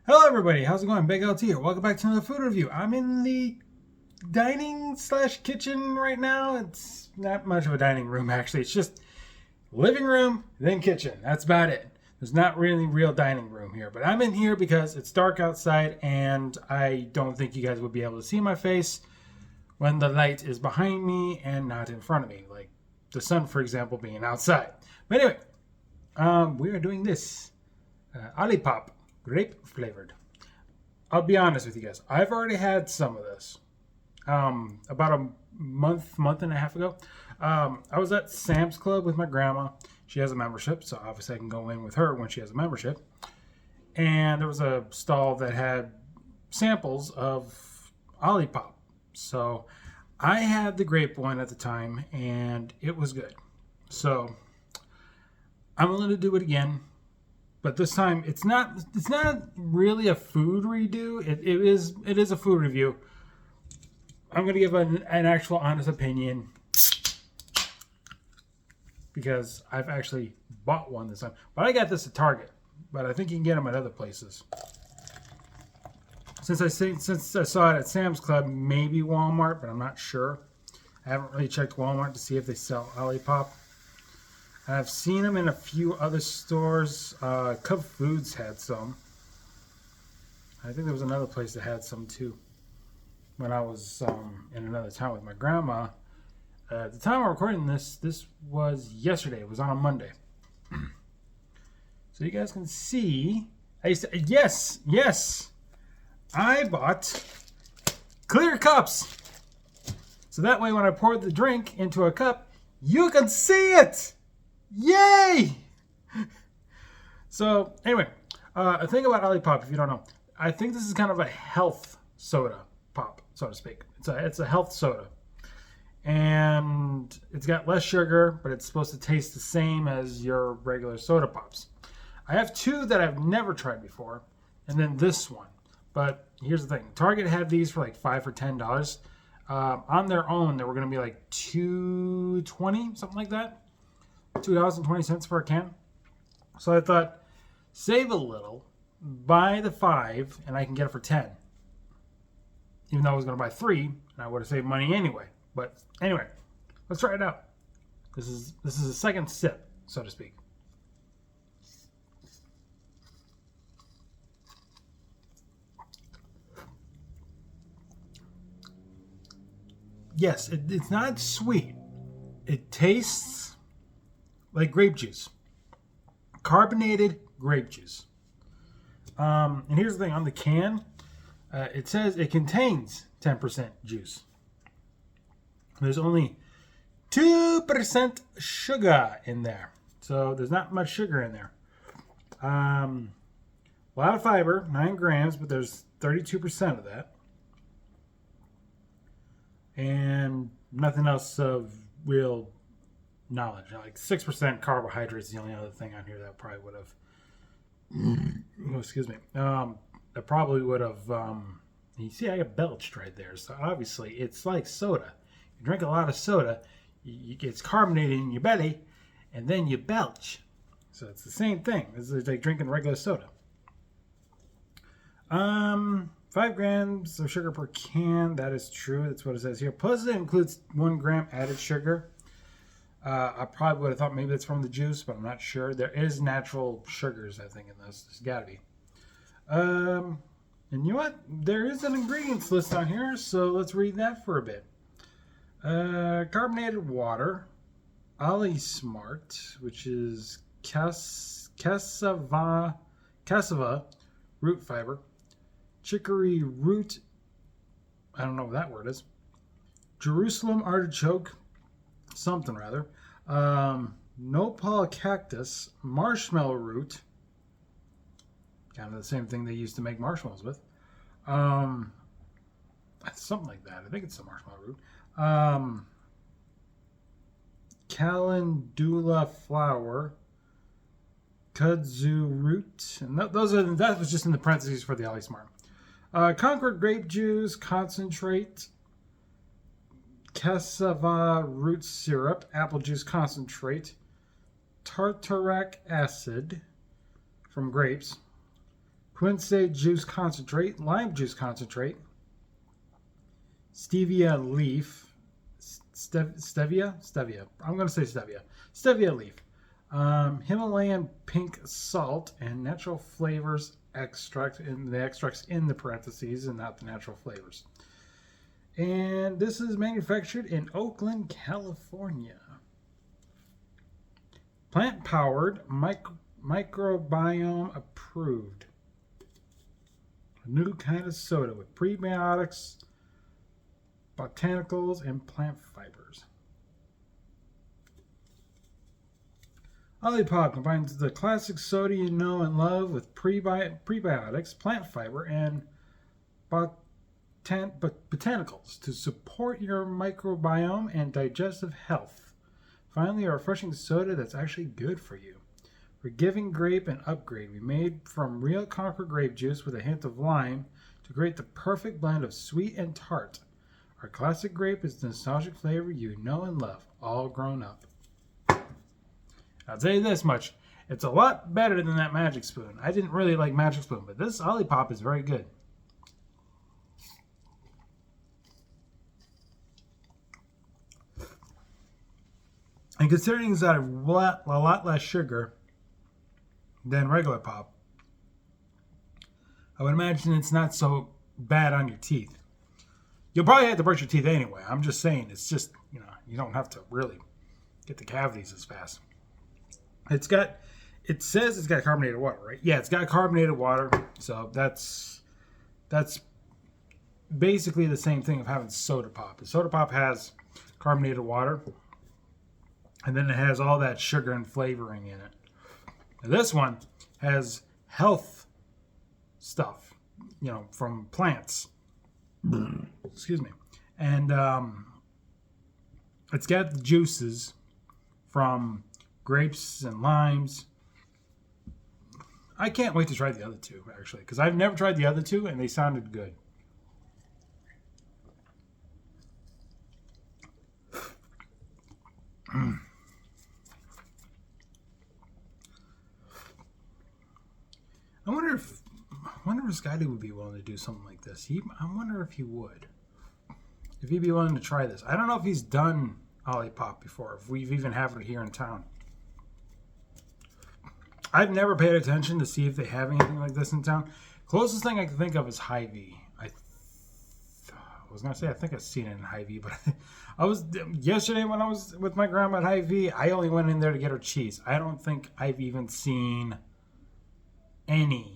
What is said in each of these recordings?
Hello everybody, how's it going? BigLT here. Welcome back to another food review. I'm in the dining slash kitchen right now. It's not much of a dining room actually. It's just living room, then kitchen. That's about it. There's not really real dining room here. But I'm in here because it's dark outside and I don't think you guys would be able to see my face when the light is behind me and not in front of me. Like the sun, for example, being outside. But anyway, we are doing this. Olipop. Grape flavored. I'll be honest with you guys. I've already had some of this. About a month and a half ago. I was at Sam's Club with my grandma. She has a membership, so obviously I can go in with her when she has a membership. And there was a stall that had samples of Olipop. So I had the grape one at the time, and it was good. So I'm willing to do it again. But this time, it's not really a food redo. It is a food review. I'm going to give an actual honest opinion because I've actually bought one this time. But I got this at Target. But I think you can get them at other places. Since I saw it at Sam's Club, maybe Walmart, but I'm not sure. I haven't really checked Walmart to see if they sell Olipop. I've seen them in a few other stores. Cub Foods had some. I think there was another place that had some too. When I was in another town with my grandma. At the time I'm recording this was yesterday. It was on a Monday. So you guys can see. Yes. I bought clear cups. So that way when I pour the drink into a cup, you can see it. Yay! So, anyway, a thing about Olipop, if you don't know, I think this is kind of a health soda pop, so to speak. It's a health soda. And it's got less sugar, but it's supposed to taste the same as your regular soda pops. I have two that I've never tried before, and then this one. But here's the thing. Target had these for like $5 or $10. On their own, they were going to be like $2.20, something like that. $2.20 for a can. So I thought, save a little, buy the 5, and I can get it for 10. Even though I was going to buy 3, and I would have saved money anyway. But anyway, let's try it out. This is a second sip, so to speak. Yes, it's not sweet. It tastes like grape juice. Carbonated grape juice. And here's the thing. On the can, it says it contains 10% juice. There's only 2% sugar in there. So there's not much sugar in there. A lot of fiber, 9 grams, but there's 32% of that. And nothing else of real knowledge. Like 6% carbohydrates is the only other thing on here that probably would have. Oh, excuse me. That probably would have. You see, I got belched right there. So obviously, it's like soda. You drink a lot of soda, it's carbonated in your belly, and then you belch. So it's the same thing. It's like drinking regular soda. 5 grams of sugar per can. That is true. That's what it says here. Plus, it includes 1 gram added sugar. I probably would have thought maybe that's from the juice, but I'm not sure. There is natural sugars, I think, in this. There's got to be. And you know what? There is an ingredients list on here, so let's read that for a bit. Carbonated water, Olismart, which is cassava root fiber, chicory root, I don't know what that word is, Jerusalem artichoke, something rather, nopal cactus, marshmallow root, kind of the same thing they used to make marshmallows with, something like that. I think it's a marshmallow root. Calendula flower, kudzu root, and that was just in the parentheses for the Olismart. Concord grape juice concentrate, cassava root syrup, apple juice concentrate, tartaric acid from grapes, Quince juice concentrate, lime juice concentrate, stevia leaf, stevia. I'm going to say stevia leaf, Himalayan pink salt, and natural flavors extract. And the extracts in the parentheses and not the natural flavors. And this is manufactured in Oakland, California. Plant powered, microbiome approved. A new kind of soda with prebiotics, botanicals, and plant fibers. Olipop combines the classic soda you know and love with prebiotics, plant fiber, and botanicals to support your microbiome and digestive health. Finally, a refreshing soda that's actually good for you. We're giving Grape an upgrade. We made from real Concord grape juice with a hint of lime to create the perfect blend of sweet and tart. Our classic grape is the nostalgic flavor you know and love, all grown up. I'll tell you this much. It's a lot better than that Magic Spoon. I didn't really like Magic Spoon, but this Olipop is very good. And considering it's got a lot less sugar than regular pop, I would imagine it's not so bad on your teeth. You'll probably have to brush your teeth anyway. I'm just saying, it's just, you don't have to really get the cavities as fast. It says it's got carbonated water, right? Yeah, it's got carbonated water. So that's basically the same thing of having soda pop. The soda pop has carbonated water, and then it has all that sugar and flavoring in it. Now, this one has health stuff, from plants. Excuse me. And it's got the juices from grapes and limes. I can't wait to try the other two, actually, because I've never tried the other two, and they sounded good. I wonder if Scotty would be willing to do something like this. I wonder if he would. If he'd be willing to try this. I don't know if he's done Olipop before, if we've even have it here in town. I've never paid attention to see if they have anything like this in town. Closest thing I can think of is Hy-Vee. I was going to say, I think I've seen it in Hy-Vee, but yesterday when I was with my grandma at Hy-Vee, I only went in there to get her cheese. I don't think I've even seen any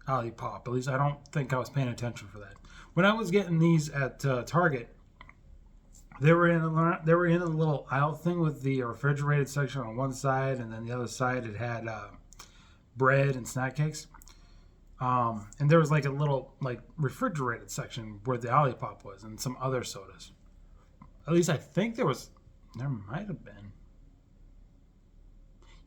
Olipop. At least I don't think I was paying attention for that. When I was getting these at Target, they were in a little aisle thing with the refrigerated section on one side, and then the other side it had bread and snack cakes. And there was like a little refrigerated section where the Olipop was, and some other sodas. At least I think there might have been.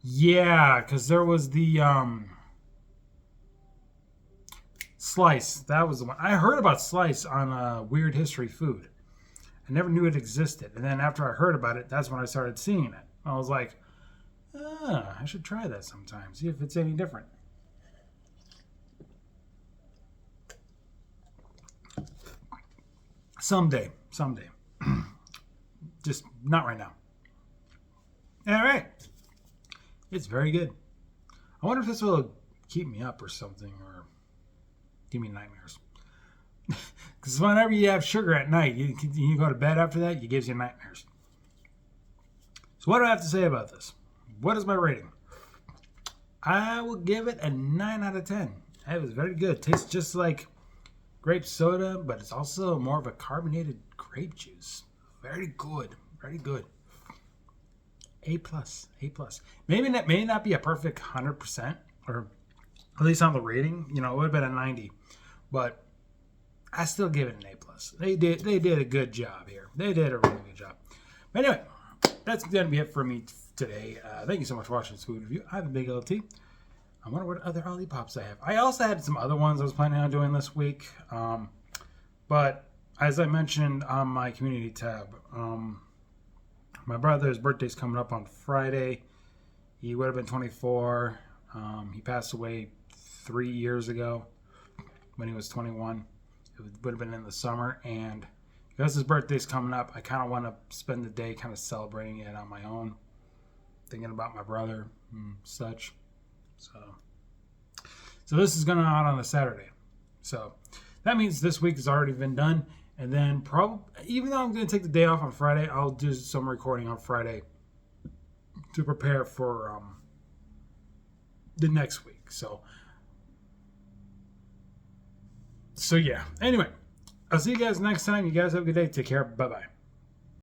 Yeah, because there was the Slice. That was the one. I heard about Slice on Weird History Food. I never knew it existed. And then after I heard about it, that's when I started seeing it. I was like, I should try that sometime. See if it's any different. Someday. Just not right now. All right. It's very good. I wonder if this will keep me up or something, or give me nightmares. Because whenever you have sugar at night, you go to bed after that, it gives you nightmares. So what do I have to say about this? What is my rating? I will give it a 9 out of 10. It was very good. Tastes just like grape soda, but it's also more of a carbonated grape juice. Very good. Very good. A+. Maybe that may not be a perfect 100%, or at least on the rating. It would have been a 90. But I still give it an A+. They did a good job here. They did a really good job. But anyway, that's going to be it for me today. Thank you so much for watching this food review. I'm BigLT. I wonder what other Olipops I have. I also had some other ones I was planning on doing this week. But as I mentioned on my community tab, my brother's birthday's coming up on Friday. He would have been 24. He passed away 3 years ago when he was 21. It would have been in the summer, and because his birthday's coming up, I kind of want to spend the day kind of celebrating it on my own, thinking about my brother and such. So this is going out on a Saturday. So that means this week has already been done. And then even though I'm going to take the day off on Friday, I'll do some recording on Friday to prepare for the next week. So yeah. Anyway, I'll see you guys next time. You guys have a good day. Take care. Bye-bye.